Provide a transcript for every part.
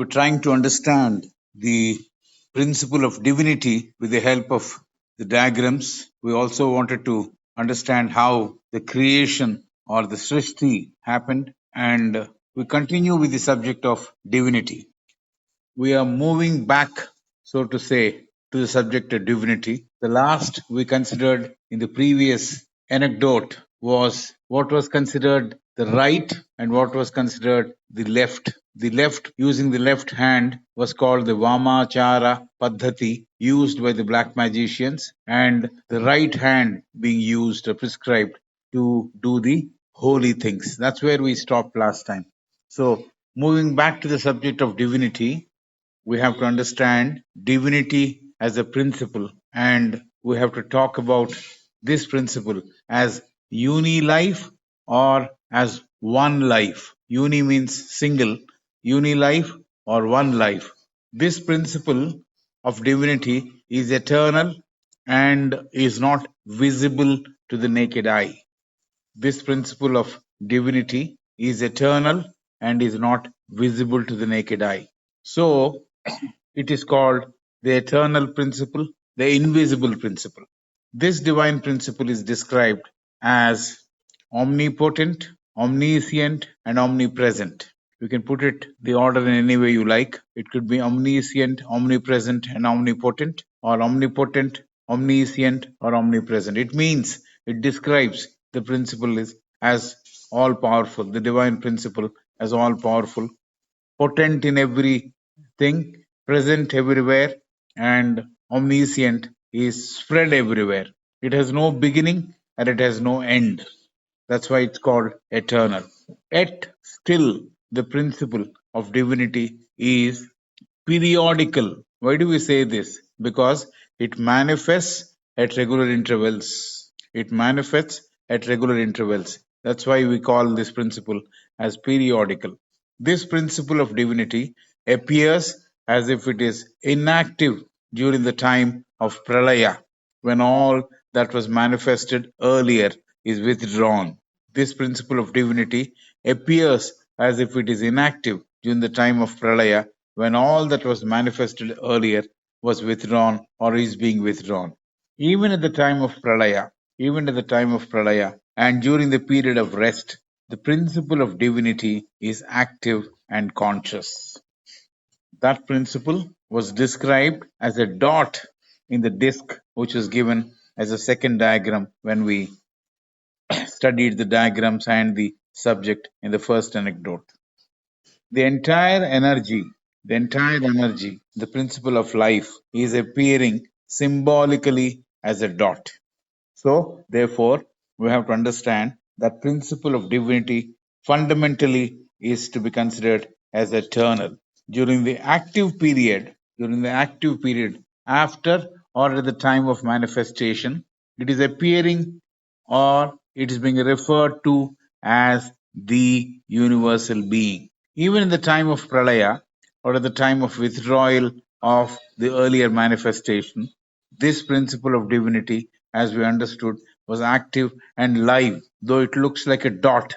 were trying to understand the principle of divinity with the help of the diagrams. We also wanted to understand how the creation or the Srishti happened, and we continue with the subject of divinity. We are moving back, so to say, to the subject of divinity. The last we considered in the previous anecdote was what was considered the right and what was considered the left. The left, using the left hand, was called the Vamachara Paddhati, used by the black magicians, and the right hand being used or prescribed to do the holy things. That's where we stopped last time. So, moving back to the subject of divinity, we have to understand divinity as a principle, and we have to talk about this principle as uni life or as one life. Uni means single, uni life or one life. This principle of divinity is eternal and is not visible to the naked eye. This principle of divinity is eternal and is not visible to the naked eye. So, it is called the eternal principle, the invisible principle. This divine principle is described as omnipotent, omniscient, and omnipresent. You can put it the order in any way you like. It could be omniscient, omnipresent, and omnipotent, or omnipotent, omniscient, or omnipresent. It means it describes the principle is as all powerful, the divine principle as all powerful, potent in everything, present everywhere, and omniscient is spread everywhere. It has no beginning and it has no end. That's why it's called eternal. Yet still, the principle of divinity is periodical. Why do we say this? Because it manifests at regular intervals. It manifests at regular intervals. That's why we call this principle as periodical. This principle of divinity appears as if it is inactive during the time of pralaya, when all that was manifested earlier is withdrawn. This principle of divinity appears as if it is inactive during the time of pralaya, when all that was manifested earlier was withdrawn or is being withdrawn. Even at the time of pralaya, and during the period of rest, the principle of divinity is active and conscious. That principle was described as a dot in the disk, which was given as a second diagram when we studied the diagrams and the subject in the first anecdote. The entire energy, the principle of life, is appearing symbolically as a dot. So, therefore, we have to understand that principle of divinity fundamentally is to be considered as eternal. During the active period, after or at the time of manifestation, it is appearing or it is being referred to as the universal being. Even in the time of pralaya or at the time of withdrawal of the earlier manifestation, this principle of divinity, as we understood, was active and live, though it looks like a dot.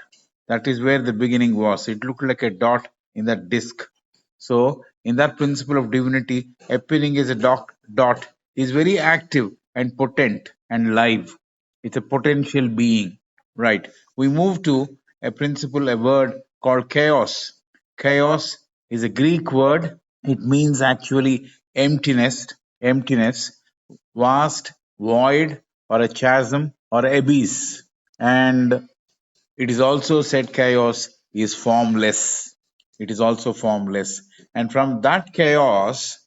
That is where the beginning was. It looked like a dot in that disk. So, in that principle of divinity, appearing as a dot is very active and potent and live. It's a potential being. Right. We move to a word called chaos. Chaos is a Greek word. It means actually emptiness, vast, void, or a chasm, or abyss. And it is also said chaos is formless. It is also formless. And from that chaos,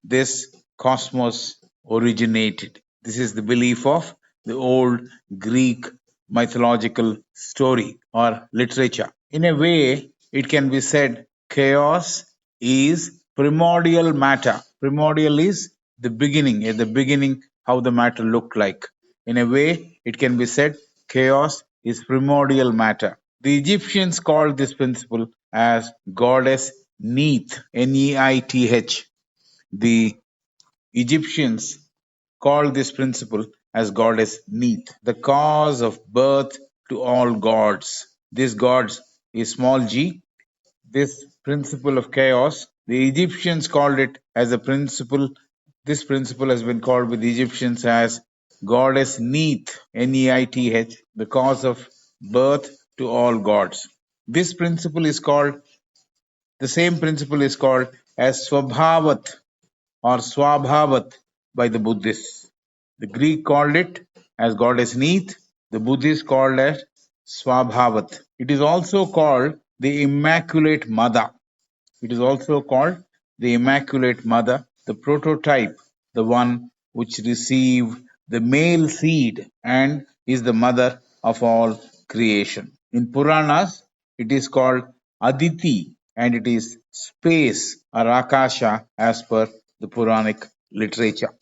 this cosmos originated. This is the belief of the old Greek mythological story or literature. In a way, it can be said chaos is primordial matter. Primordial is the beginning, at the beginning, how the matter looked like. In a way, it can be said chaos is primordial matter. The Egyptians called this principle as goddess Neith, Neith. The Egyptians called this principle as goddess Neith, the cause of birth to all gods. This gods is small g. This principle of chaos. The Egyptians called it as a principle. This principle has been called with the Egyptians as goddess Neith, Neith, the cause of birth to all gods. This principle is called, the same principle is called as Swabhavat or Swabhavat by the Buddhists. The Greek called it as goddess Neith, the Buddhists called it Swabhavat. It is also called the Immaculate Mother. It is also called the Immaculate Mother, the prototype, the one which received the male seed and is the mother of all creation. In Puranas, it is called Aditi and it is space or Akasha as per the Puranic literature.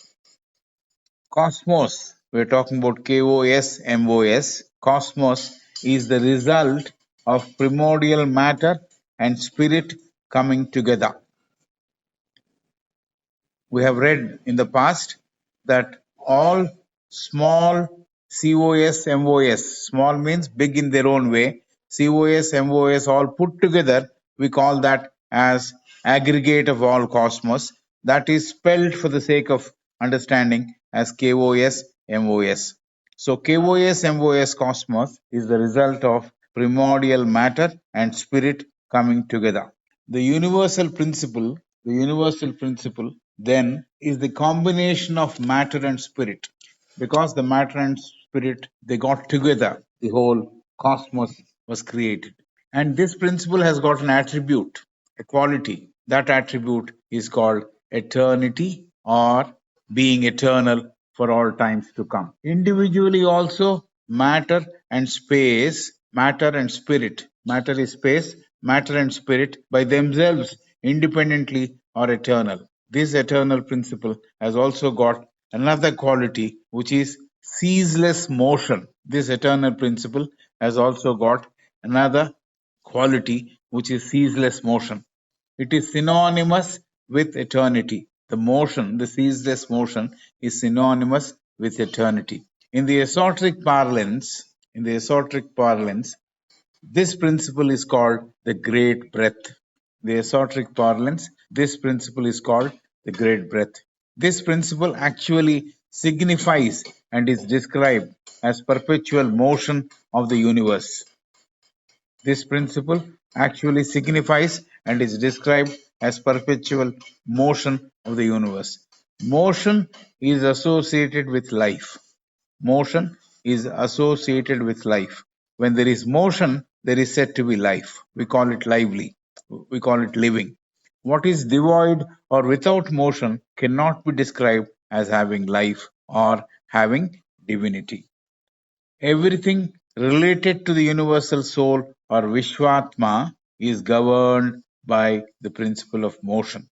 Cosmos, we're talking about KOSMOS. Cosmos is the result of primordial matter and spirit coming together. We have read in the past that all small COS, MOS, small means big in their own way, COS, MOS all put together, we call that as aggregate of all cosmos. That is spelled for the sake of understanding as KOS, MOS. So KOS, MOS cosmos is the result of primordial matter and spirit coming together. The universal principle then is the combination of matter and spirit. Because the matter and spirit, they got together, the whole cosmos was created. And this principle has got an attribute, a quality. That attribute is called eternity or being eternal for all times to come. Individually also, matter and space, matter and spirit, matter is space, matter and spirit by themselves independently are eternal. This eternal principle has also got another quality which is ceaseless motion. This eternal principle has also got another quality which is ceaseless motion. It is synonymous with eternity. The motion, the ceaseless motion, is synonymous with eternity. In the esoteric parlance, this principle is called the great breath. The esoteric parlance, this principle is called the great breath. This principle actually signifies and is described as perpetual motion of the universe. This principle actually signifies and is described as perpetual motion of the universe. Motion is associated with life. Motion is associated with life. When there is motion, there is said to be life. We call it lively. We call it living. What is devoid or without motion cannot be described as having life or having divinity. Everything related to the universal soul or Vishwatma is governed by the principle of motion.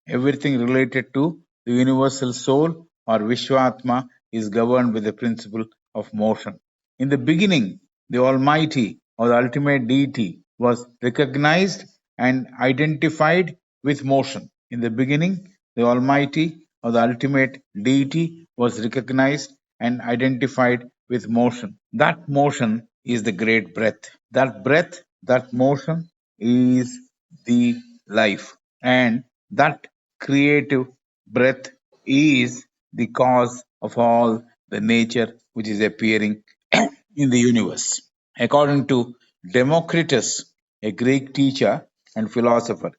Everything related to the universal soul or Vishwatma is governed by the principle of motion. In the beginning, the Almighty or the ultimate deity was recognized and identified with motion. In the beginning, the Almighty or the ultimate deity was recognized and identified with motion. That motion is the great breath. That breath, that motion is the life. And that creative breath is the cause of all the nature which is appearing in the universe. According to Democritus, a Greek teacher and philosopher,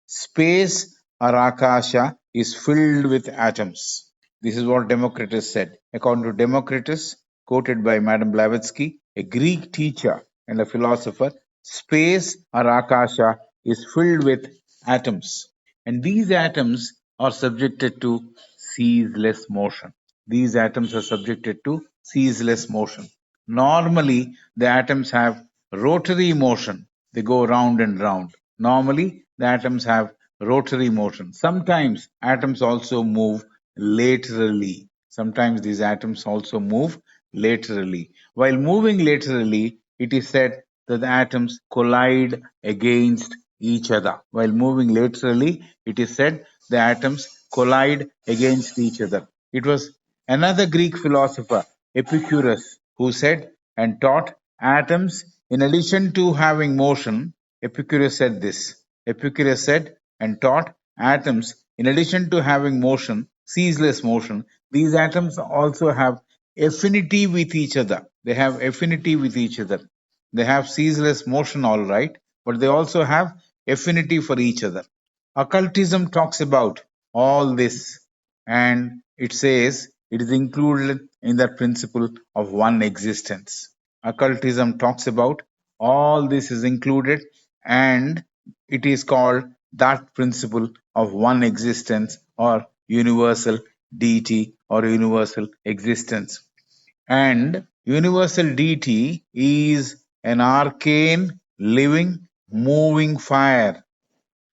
space or akasha is filled with atoms. This is what Democritus said. According to Democritus, quoted by Madame Blavatsky, a Greek teacher and a philosopher, space or akasha is filled with atoms. And these atoms are subjected to ceaseless motion. These atoms are subjected to ceaseless motion. Normally, the atoms have rotary motion. They go round and round. Normally, the atoms have rotary motion. Sometimes atoms also move laterally. Sometimes these atoms also move laterally. While moving laterally, it is said that the atoms collide against each other. While moving laterally, it is said the atoms collide against each other. It was another Greek philosopher, Epicurus, who said and taught atoms, in addition to having motion, Epicurus said this. Epicurus said and taught atoms, in addition to having motion, ceaseless motion, these atoms also have affinity with each other. They have affinity with each other. They have ceaseless motion, all right, but they also have affinity for each other. Occultism talks about all this, and it says it is included in that principle of one existence. Occultism talks about all this is included, and it is called that principle of one existence or universal deity or universal existence. And universal deity is an arcane, living, moving fire.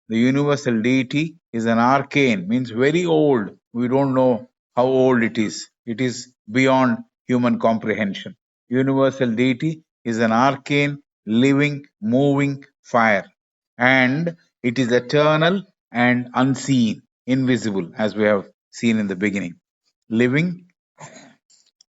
The universal deity is an arcane, means very old. We don't know how old it is. It is beyond human comprehension. Universal deity is an arcane, living, moving fire. And it is eternal and unseen, invisible, as we have seen in the beginning. Living,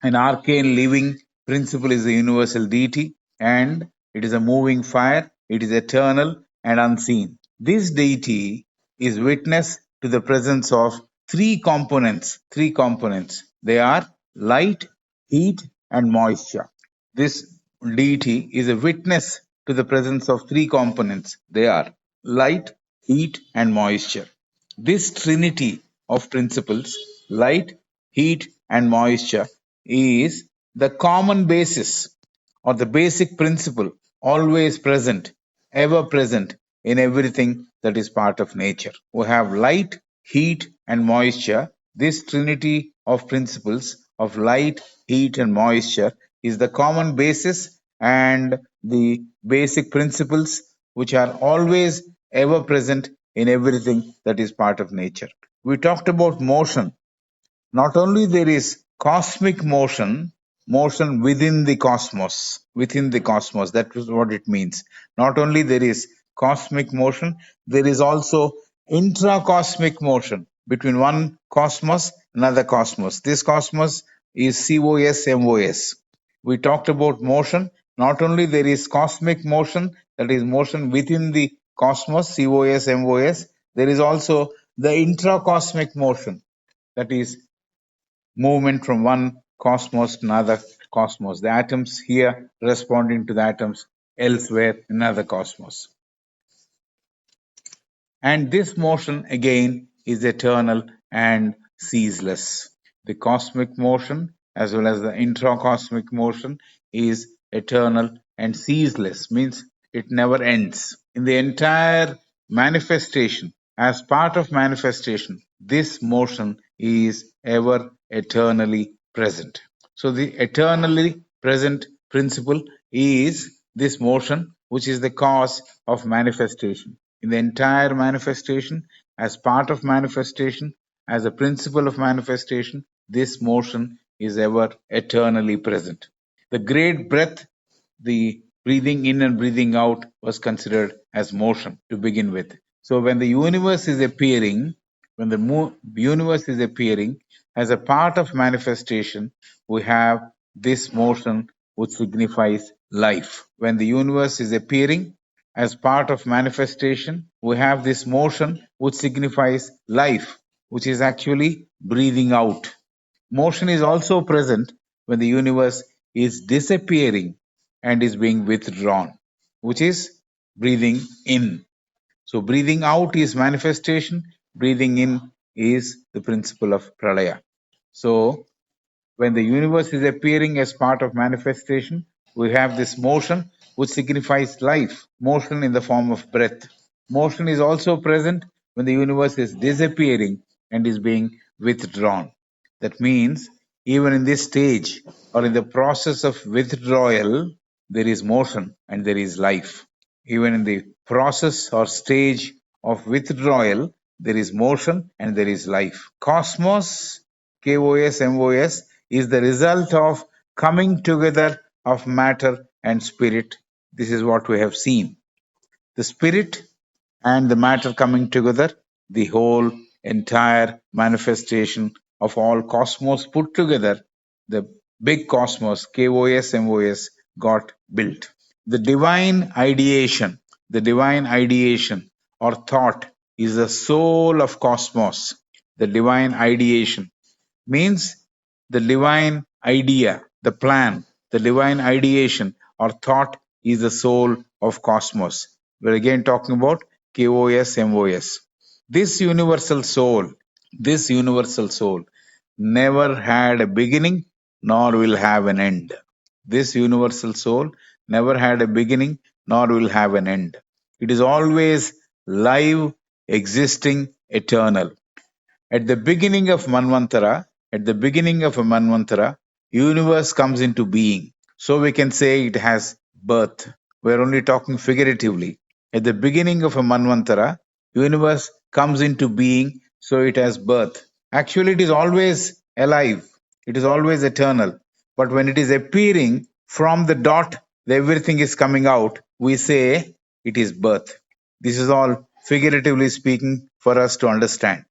an arcane living principle is a universal deity, and it is a moving fire. It is eternal and unseen. This deity is witness to the presence of three components. Three components. They are light, heat, and moisture. This deity is a witness to the presence of three components. They are light, heat, and moisture. This trinity of principles, light, heat, and moisture, is the common basis or the basic principle, always present, ever present in everything that is part of nature. We have light, heat, and moisture. This trinity of principles of light, heat, and moisture is the common basis and the basic principles which are always ever present in everything that is part of nature. We talked about motion. Not only there is cosmic motion, motion within the cosmos, that is what it means. Not only there is cosmic motion, there is also intracosmic motion between one cosmos, another cosmos. This cosmos is COS, MOS. We talked about motion. Not only there is cosmic motion, that is motion within the cosmos, COS, MOS, there is also the intracosmic motion, that is movement from one cosmos to another cosmos. The atoms here responding to the atoms elsewhere in another cosmos. And this motion again is eternal and ceaseless. The cosmic motion as well as the intracosmic motion is eternal and ceaseless, means it never ends. In the entire manifestation, as part of manifestation, this motion is ever eternally present. So the eternally present principle is this motion, which is the cause of manifestation. In the entire manifestation, as part of manifestation, as a principle of manifestation, this motion is ever eternally present. The great breath, the breathing in and breathing out, was considered as motion to begin with. So when the universe is appearing, when the universe is appearing as a part of manifestation, we have this motion which signifies life. When the universe is appearing as part of manifestation, we have this motion which signifies life, which is actually breathing out. Motion is also present when the universe is disappearing and is being withdrawn, which is breathing in. So breathing out is manifestation, breathing in is the principle of pralaya. So when the universe is appearing as part of manifestation, we have this motion which signifies life, motion in the form of breath. Motion is also present when the universe is disappearing and is being withdrawn. That means even in this stage or in the process of withdrawal, there is motion and there is life. Even in the process or stage of withdrawal, there is motion and there is life. Cosmos, KOS, MOS, is the result of coming together of matter and spirit. This is what we have seen. The spirit and the matter coming together, the whole entire manifestation of all cosmos put together, the big cosmos, KOS, MOS, got built. The divine ideation. The divine ideation or thought is the soul of cosmos. The divine ideation means the divine idea, the plan, the divine ideation or thought is the soul of cosmos. We're again talking about KOS, MOS. This universal soul, this universal soul never had a beginning nor will have an end. This universal soul never had a beginning nor will have an end. It is always live, existing, eternal. At the beginning of Manvantara, at the beginning of a Manvantara, universe comes into being. So we can say it has birth. We're only talking figuratively. At the beginning of a Manvantara, universe comes into being, so it has birth. Actually, it is always alive. It is always eternal. But when it is appearing from the dot, everything is coming out, we say it is birth. This is all figuratively speaking for us to understand.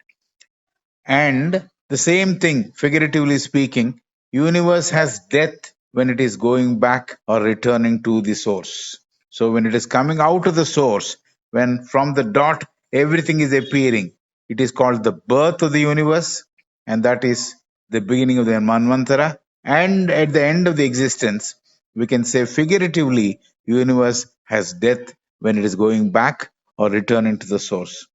And the same thing, figuratively speaking, universe has death when it is going back or returning to the source. So when it is coming out of the source, when from the dot everything is appearing, it is called the birth of the universe, and that is the beginning of the Manvantara. And at the end of the existence, we can say figuratively, universe has death when it is going back or returning to the source.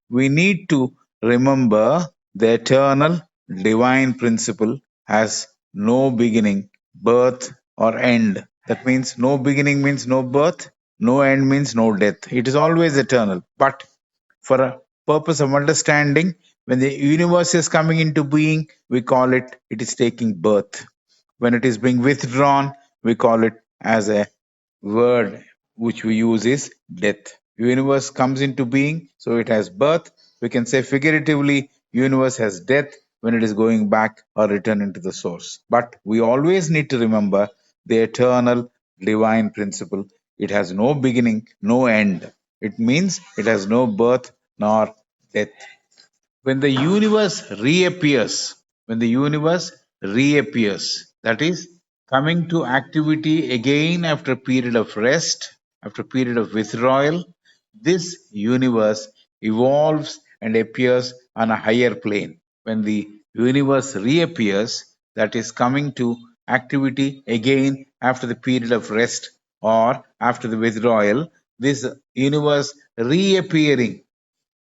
We need to remember the eternal divine principle has no beginning, birth, or end. That means no beginning means no birth, no end means no death. It is always eternal. But for a purpose of understanding, when the universe is coming into being, we call it is taking birth. When it is being withdrawn, we call it as a word which we use is death. Universe comes into being, so it has birth. We can say figuratively, universe has death when it is going back or returning to the source. But we always need to remember the eternal divine principle. It has no beginning, no end. It means it has no birth nor death. When the universe reappears, when the universe reappears, that is coming to activity again after a period of rest, after a period of withdrawal, this universe evolves and appears on a higher plane. When the universe reappears, that is coming to activity again after the period of rest or after the withdrawal, this universe reappearing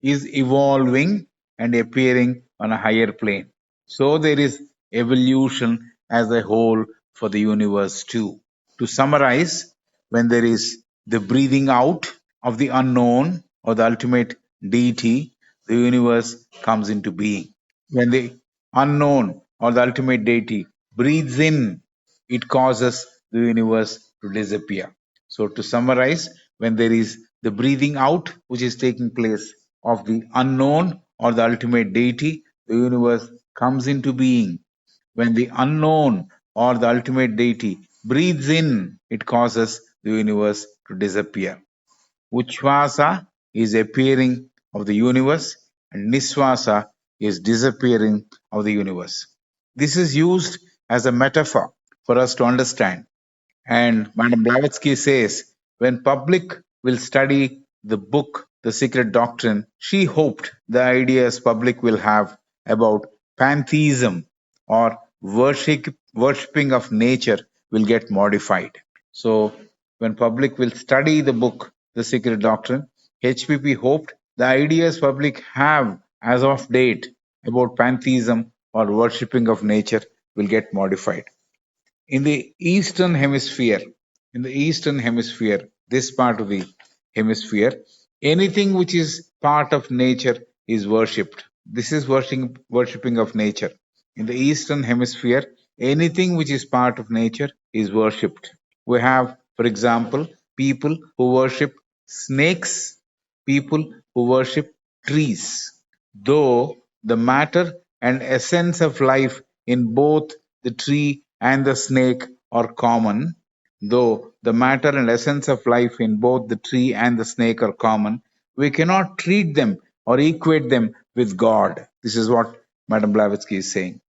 is evolving and appearing on a higher plane. So there is evolution as a whole for the universe too. To summarize, when there is the breathing out of the unknown or the ultimate deity, the universe comes into being. When the unknown or the ultimate deity breathes in, it causes the universe to disappear. So, to summarize, when there is the breathing out, which is taking place of the unknown or the ultimate deity, the universe comes into being. When the unknown or the ultimate deity breathes in, it causes the universe to disappear. Uchvasa is appearing of the universe, and Nisvasa is disappearing of the universe. This is used as a metaphor for us to understand. And Madam Blavatsky says, when public will study the book, The Secret Doctrine, she hoped the ideas public will have about pantheism or worshipping of nature will get modified. So when public will study the book, The Secret Doctrine, HPP hoped the ideas public have as of date about pantheism or worshipping of nature will get modified. In the eastern hemisphere, this part of the hemisphere, anything which is part of nature is worshipped. This is worshipping of nature. In the eastern hemisphere, anything which is part of nature is worshipped. We have, for example, people who worship snakes, people who worship trees. Though the matter and essence of life in both the tree and the snake are common, though the matter and essence of life in both the tree and the snake are common, we cannot treat them or equate them with God. This is what Madam Blavatsky is saying.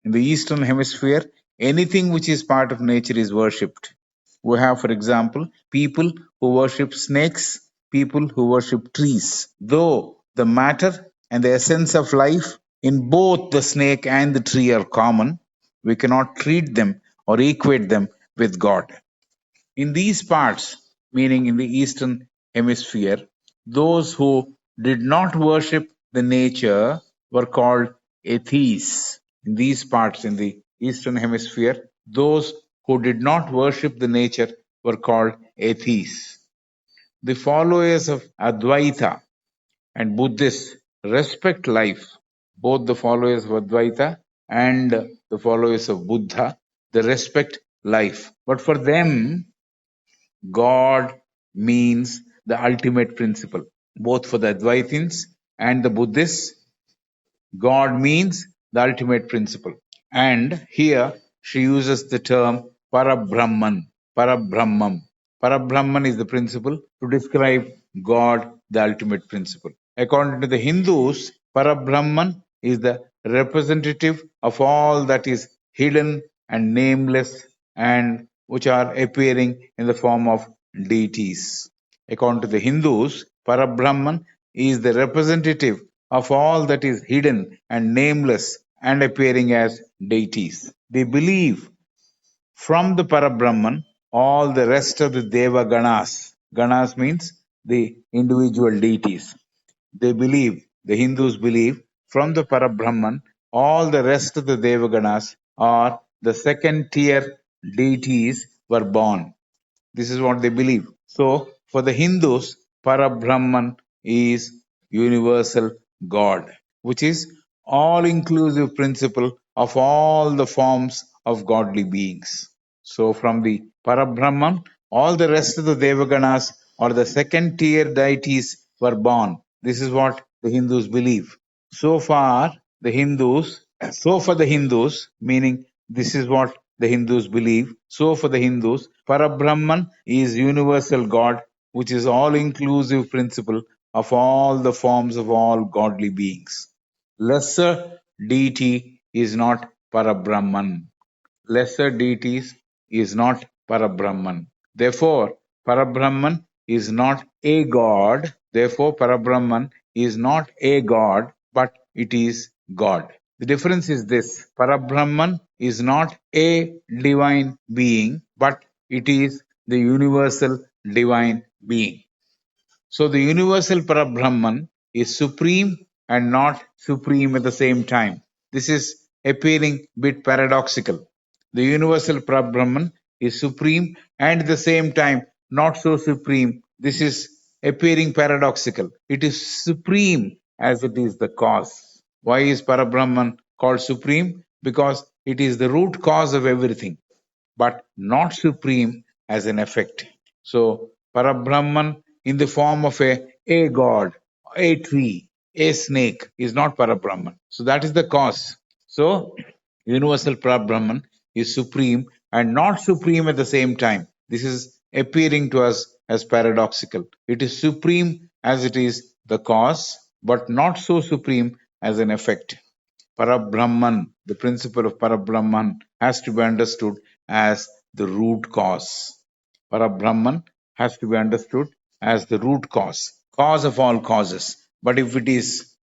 In the Eastern Hemisphere, anything which is part of nature is worshipped. We have, for example, people who worship snakes, people who worship trees. Though the matter and the essence of life in both the snake and the tree are common, we cannot treat them or equate them with God. In these parts, meaning in the Eastern Hemisphere, those who did not worship the nature were called atheists. In these parts, in the Eastern Hemisphere, those who did not worship the nature were called atheists. The followers of Advaita and Buddhists respect life. Both the followers of Advaita and the followers of Buddha, they respect life. But for them, God means the ultimate principle. Both for the Advaitins and the Buddhists, God means the ultimate principle. And here she uses the term Parabrahman, Parabrahmam. Parabrahman is the principle to describe God, the ultimate principle. According to the Hindus, Parabrahman is the representative of all that is hidden and nameless and which are appearing in the form of deities. According to the Hindus, Parabrahman is the representative of all that is hidden and nameless and appearing as deities. They believe from the Parabrahman all the rest of the Deva Ganas. Ganas means the individual deities. They believe, the Hindus believe, from the Parabrahman all the rest of the Devaganas or the second tier deities were born. This is what they believe. So, for the Hindus, Parabrahman is universal God, which is all-inclusive principle of all the forms of godly beings. So, from the Parabrahman, all the rest of the Devaganas or the second-tier deities were born. This is what the Hindus believe. So far, the Hindus, so for the Hindus, meaning this is what the Hindus believe. So for the Hindus, Parabrahman is universal God, which is all-inclusive principle of all the forms of all godly beings. Lesser deity is not Parabrahman. Lesser deities is not Parabrahman. Therefore, Parabrahman is not a God. Therefore, Parabrahman is not a God, but it is God. The difference is this: Parabrahman is not a divine being, but it is the universal divine being. So the universal Parabrahman is supreme and not supreme at the same time. This is appearing bit paradoxical. The universal Parabrahman is supreme and at the same time not so supreme. This is appearing paradoxical. It is supreme as it is the cause. Why is Parabrahman called supreme? Because it is the root cause of everything, but not supreme as an effect. So, Parabrahman in the form of a god, a tree, a snake is not Parabrahman. So, that is the cause. So, universal Parabrahman is supreme and not supreme at the same time. This is appearing to us as paradoxical. It is supreme as it is the cause, but not so supreme as an effect. Parabrahman, the principle of Parabrahman, has to be understood as the root cause. Parabrahman has to be understood as the root cause of all causes. But if it is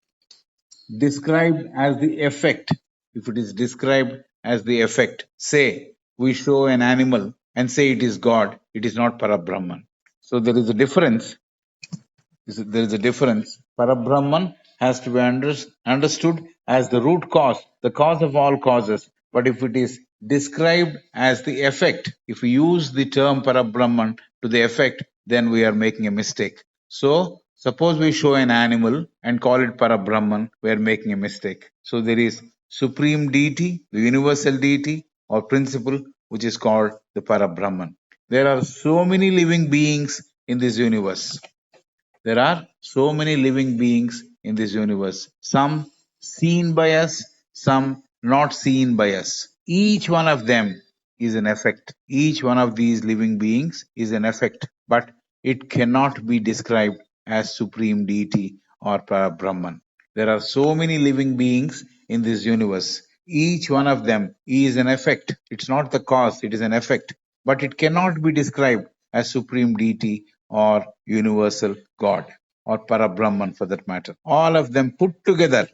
described as the effect, if it is described as the effect, say we show an animal and say it is God, it is not Parabrahman. So there is a difference. There is a difference. Parabrahman has to be understood as the root cause, the cause of all causes. But if it is described as the effect, if we use the term Parabrahman to the effect, then we are making a mistake. So, suppose we show an animal and call it Parabrahman, we are making a mistake. So, there is supreme deity, the universal deity or principle, which is called the Parabrahman. There are so many living beings in this universe. There are so many living beings in this universe, some seen by us, some not seen by us. Each one of them is an effect. Each one of these living beings is an effect, but it cannot be described as supreme deity or Brahman. There are so many living beings in this universe. Each one of them is an effect. It's not the cause, it is an effect. But it cannot be described as supreme deity or universal God or Parabrahman for that matter. All of them put together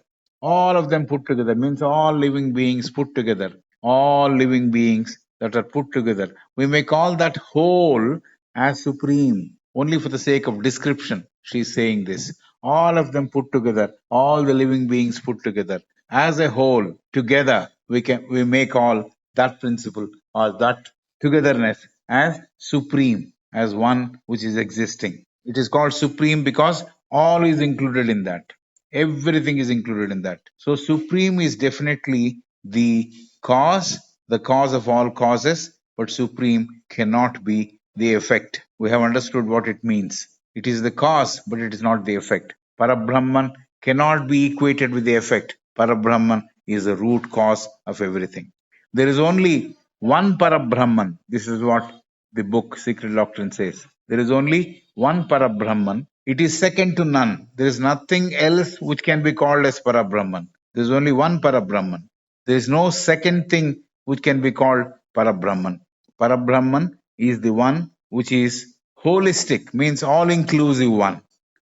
means all living beings put together, all living beings that are put together. We may call that whole as supreme. Only for the sake of description, she is saying this. All of them put together, all the living beings put together, as a whole, together, we may call that principle or that togetherness as supreme, as one which is existing. It is called supreme because all is included in that. Everything is included in that. So supreme is definitely the cause of all causes, but supreme cannot be the effect. We have understood what it means. It is the cause, but it is not the effect. Parabrahman cannot be equated with the effect. Parabrahman is the root cause of everything. There is only one Parabrahman. This is what the book Secret Doctrine says. There is only one Parabrahman. It is second to none. There is nothing else which can be called as Parabrahman. There is only one Parabrahman. There is no second thing which can be called Parabrahman. Parabrahman is the one which is holistic, means all inclusive one.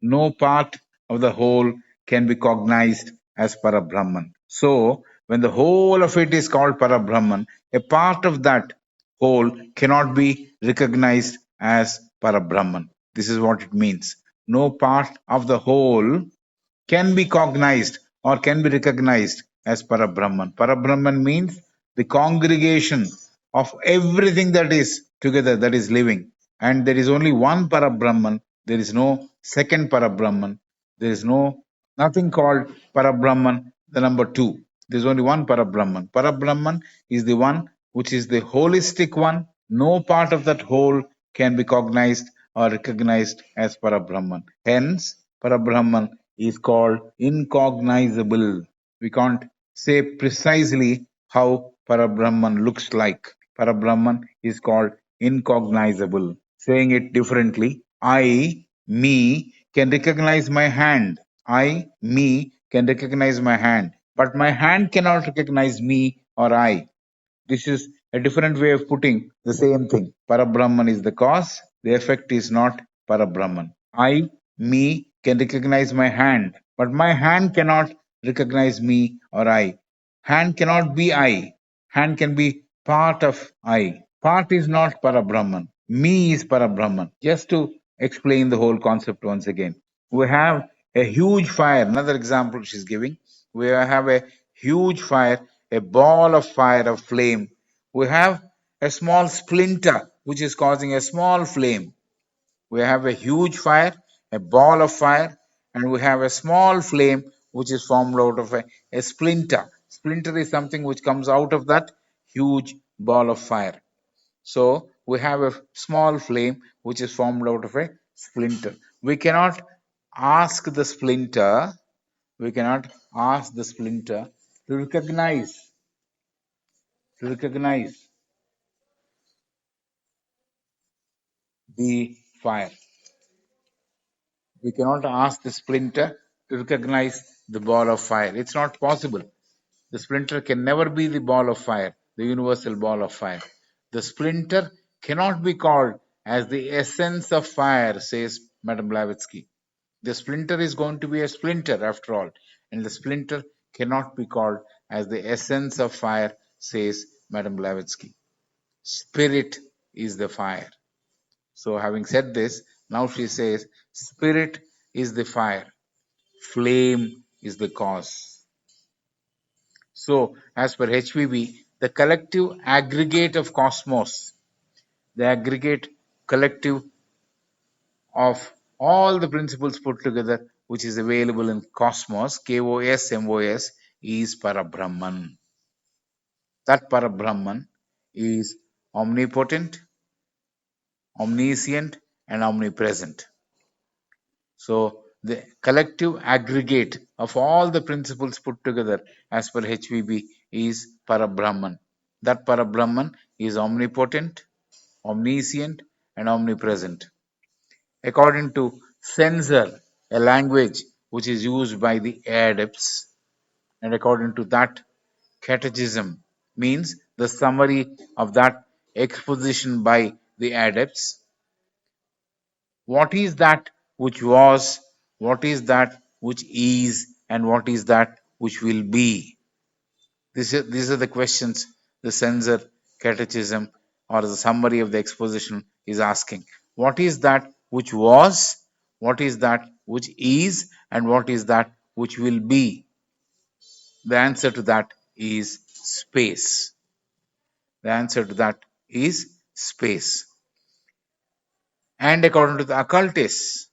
No part of the whole can be cognized as Parabrahman. So, when the whole of it is called Parabrahman, a part of that whole cannot be recognized as Parabrahman. This is what it means. No part of the whole can be cognized or can be recognized as Parabrahman. Parabrahman means the congregation of everything that is together, that is living. And there is only one Parabrahman. There is no second Parabrahman. There is nothing called Parabrahman, the number two. There is only one Parabrahman. Parabrahman is the one which is the holistic one. No part of that whole can be cognized or recognized as Parabrahman. Hence, Parabrahman is called incognizable. We can't say precisely how Parabrahman looks like. Parabrahman is called incognizable. Saying it differently, me, can recognize my hand. Me, can recognize my hand. But my hand cannot recognize me or I. This is a different way of putting the same thing. Parabrahman is the cause, the effect is not Parabrahman. Me, can recognize my hand, but my hand cannot recognize me or I. Hand cannot be I. Hand can be part of I. Part is not Parabrahman. Me is Parabrahman. Just to explain the whole concept once again. We have a huge fire. Another example she's giving. We have a huge fire, a ball of fire, of flame. We have a small splinter which is causing a small flame. We have a huge fire, a ball of fire, and we have a small flame which is formed out of a splinter. Splinter is something which comes out of that huge ball of fire. So we have a small flame which is formed out of a splinter. We cannot ask the splinter, to recognize the fire. We cannot ask the splinter to recognize the ball of fire. It's not possible. The splinter can never be the ball of fire, the universal ball of fire. The splinter cannot be called as the essence of fire, says Madame Blavatsky. The splinter is going to be a splinter after all, and the splinter cannot be called as the essence of fire, says Madame Blavatsky. Spirit is the fire. So, having said this, now she says, Spirit is the fire, flame is the cause. So, as per HVB, the collective aggregate of cosmos, the aggregate collective of all the principles put together, which is available in cosmos, KOS, is Parabrahman. That Parabrahman is omnipotent, omniscient, and omnipresent. So the collective aggregate of all the principles put together as per HVB is Parabrahman. That Parabrahman is omnipotent, omniscient, and omnipresent. According to censor, a language which is used by the adepts, and according to that, catechism means the summary of that exposition by the adepts. What is that which was, what is that which is, and what is that which will be? These are the questions the censor catechism or the summary of the exposition is asking. What is that which was, what is that which is, and what is that which will be? The answer to that is space. The answer to that is space. And according to the occultists,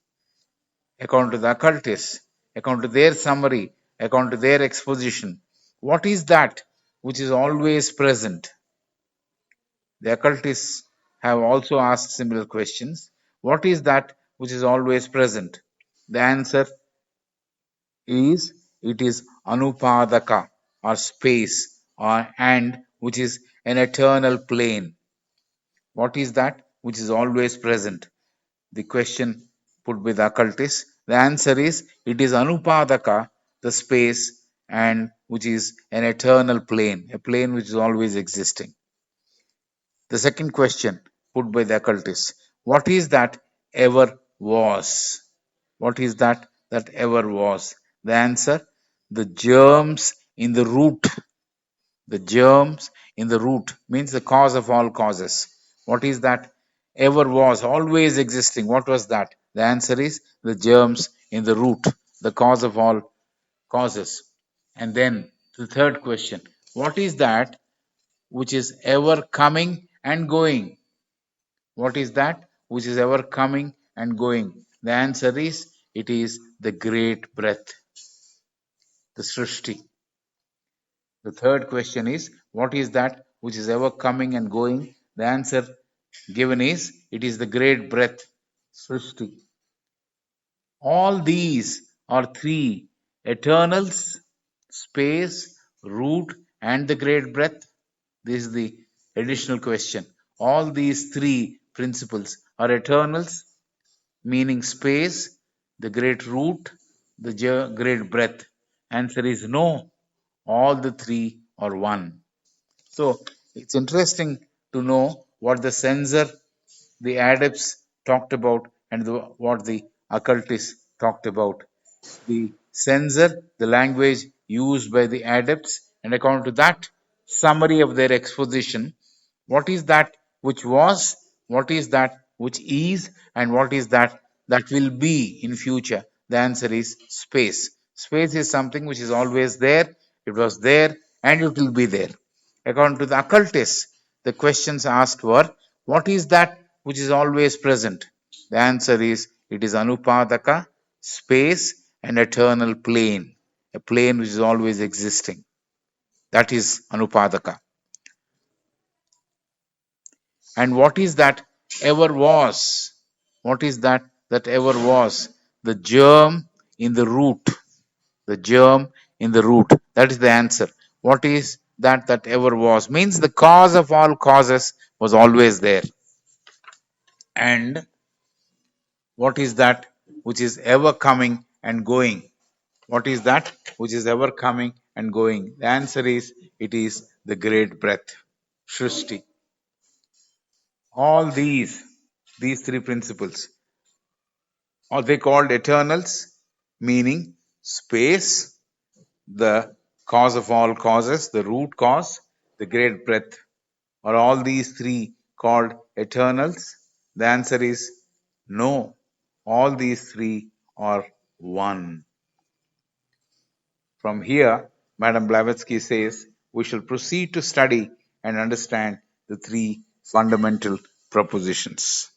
according to the occultists, according to their summary, according to their exposition, what is that which is always present? The occultists have also asked similar questions. What is that which is always present? The answer is it is anupadaka, or space, or and which is an eternal plane. What is that which is always present? The question put by the occultist. The answer is it is anupadaka, the space, and which is an eternal plane, a plane which is always existing. The second question put by the occultist. What is that ever was? What is that that ever was? The answer, the germs in the root. The germs in the root means the cause of all causes. What is that ever was, always existing? What was that? The answer is the germs in the root, the cause of all causes. And then the third question, what is that which is ever coming and going? What is that which is ever coming and going? The answer is it is the great breath, the Srishti. The third question is, what is that which is ever coming and going? The answer given is, it is the great breath, Srishti. All these are three eternals: space, root, and the great breath. This is the additional question. All these three principles are eternals, meaning space, the great root, the great breath. Answer is no. All the three are one. So it's interesting to know what the censor, the adepts talked about, and what the occultists talked about. The censor, the language used by the adepts, and according to that summary of their exposition, what is that which was, what is that which is, and what is that that will be in future? The answer is space. Space is something which is always there, it was there, and it will be there. According to the occultists, the questions asked were, what is that which is always present? The answer is it is anupadaka, space, an eternal plane, a plane which is always existing. That is anupadaka. And what is that ever was? What is that that ever was? The germ in the root. The germ in the root. That is the answer. What is that that ever was? Means the cause of all causes was always there. And what is that which is ever coming and going? What is that which is ever coming and going? The answer is it is the great breath, Shrishti. All these three principles, are they called eternals, meaning space, the cause of all causes, the root cause, the great breath. Are all these three called eternals? The answer is no. All these three are one. From here, Madam Blavatsky says, we shall proceed to study and understand the three fundamental propositions.